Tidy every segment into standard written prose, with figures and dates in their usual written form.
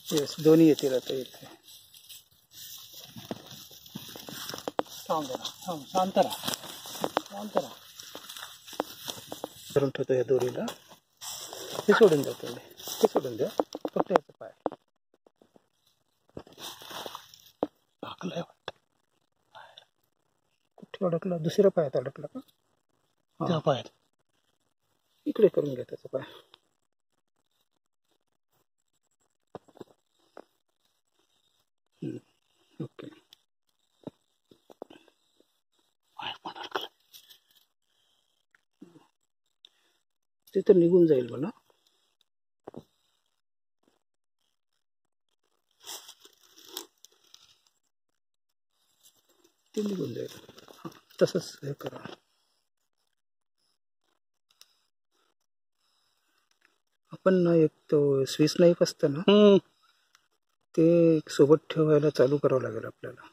Yes दोन्ही येतील आता इथे. थांब जरा, थांब, शांत राहा, शांत राहा. करून ठेवतो या दोरीला. हे सोडून द्या तुम्ही, ते सोडून द्या, फक्त याचा पाय टाकलाय वाटतं. कुठे अडकला? दुसऱ्या पायात अडकला का? त्या पायात. इकडे करून घ्या त्याचा पाय. ओके. ते तर निघून जाईल म्हणा. ते निघून जाईल. तसंच हे करा. आपण ना एक तो स्विस नाईफ असतं ना, ते सोबत ठेवायला चालू करावं लागेल आपल्याला.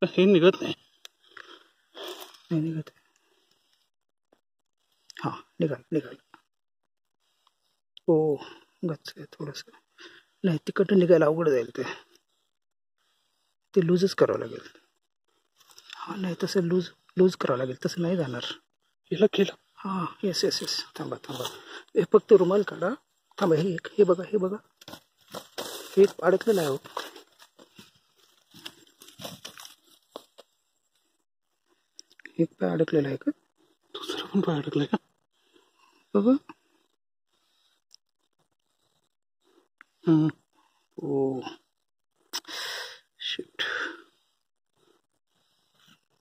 हे निघत नाही. नाही निघत. हा निघाल निघाल. हो गच्च आहे थोडस. नाही तिकडनं निघायला अवघड जाईल. ते लूजच करावं लागेल. हा नाही तसं लूज करावं लागेल. तसं नाही जाणार. केलं केलं. हां येस येस येस. थांबा थांबा. हे फक्त रुमाल काढा. थांबा. हे बघा हे बघा. हे अडकलेलं आहे हो. एक पाय अडकलेला आहे का? दुसरा पण पाय अडकलाय का? बघा. ओ शिट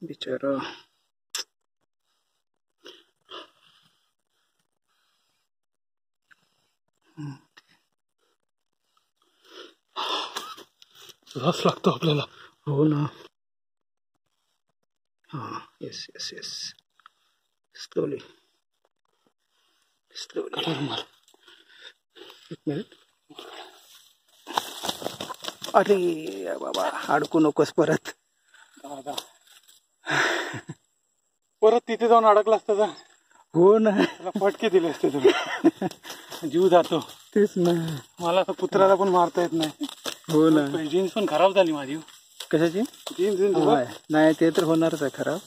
बिचारा. रस लागतो आपल्याला. हो ना. हां yes yes yes. Slowly slowly. एक मिनिट. अरे बाबा अडकू नकोस परत. परत तिथे जाऊन अडकला असता तर. हो ना. त्याला फटके दिले असते तुम्ही. जीव जातो. तेच ना. मला तर कुत्र्याला पण मारता येत नाही. हो ना. जीन्स पण खराब झाली माझी. कशाची? जीन्स नाही ते तर होणारच आहे खराब.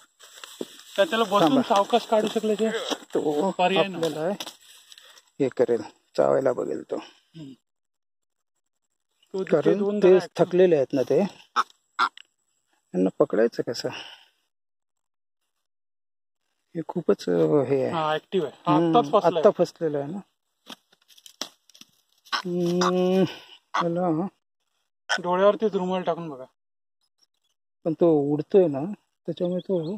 त्याला बसून सावकाश काढू शकले ते. तो पर्याय आपल्याला हे करेल. चावायला बघेल तो. कारण ते थकलेले आहेत ना ते. त्यांना पकडायचं कसं? हे खूपच हे आहे. ऍक्टिव्ह आहे. आत्ता फसलेलं आहे ना. त्याला डोळ्यावरतीच रुमाल टाकून बघा. पण तो उडतोय ना त्याच्यामुळे तो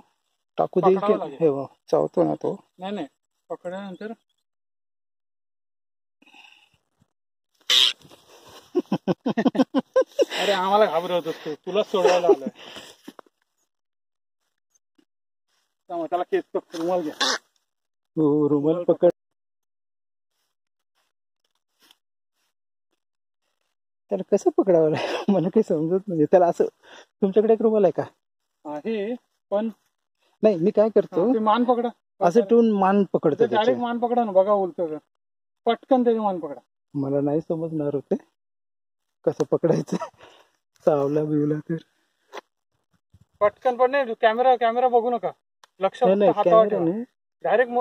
टाकू देईल की हे चावतो ना तो. नाही पकडल्यानंतर. अरे आम्हाला घाबरवत असतो. तुला सोडवायला आलोय. त्याला केस रुमाल घ्या. हो रुमाल पकड. त्याला कसं पकडावं लागेल मला काही समजत नाही. त्याला असं तुमच्याकडे एक रुमाल आहे का? आहे पण नाही मी काय करतो मान पकडा. असं ठेवून मान पकडतो. डायरेक्ट मान पकडा ना. बघा उलट पटकन त्याची मान पकडा. मला नाही समजणार होते कसं पकडायचं. चावला बिवला तर पटकन पण नाही. कॅमेरा बघू नका. लक्ष हातावर ठेवा. डायरेक्ट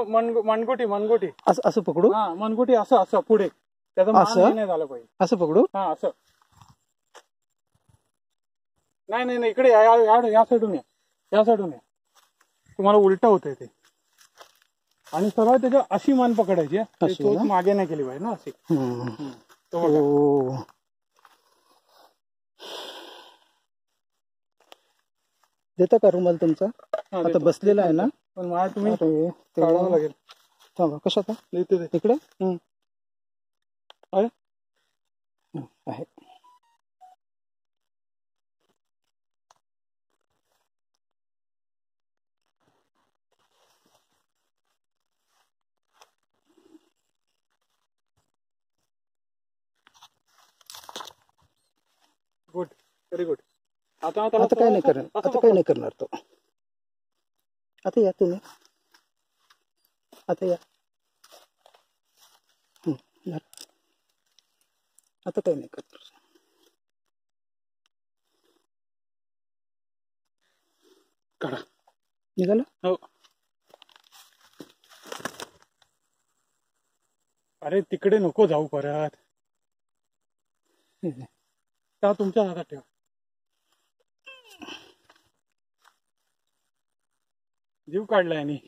मनगुटी असं पकडू. हा मनगुटी असं पुढे. त्याचं मान नाही झालं पाहिजे. असं पकडू. हा असं. नाही इकडे या साईडून या साईडून या. तुम्हाला उलट होतंय ते. आणि सरळ त्याच्या अशी मान पकडायची. मागे नाही केली पाहिजे ना अशी. देता का रुमाल तुमचा? आता बसलेला आहे ना. पण मला तुम्ही काढावं लागेल. थांबा. कशात इकडे आहे. गुड. Very good. आता काय नाही करणार. आता काही नाही करणार तो. आता या तुम्ही. आता या. आता काही नाही करत. काढा. निघालं. हो. अरे तिकडे नको जाऊ परत. त्या तुमच्या हातात ठेवा. जीव काढलाय आणि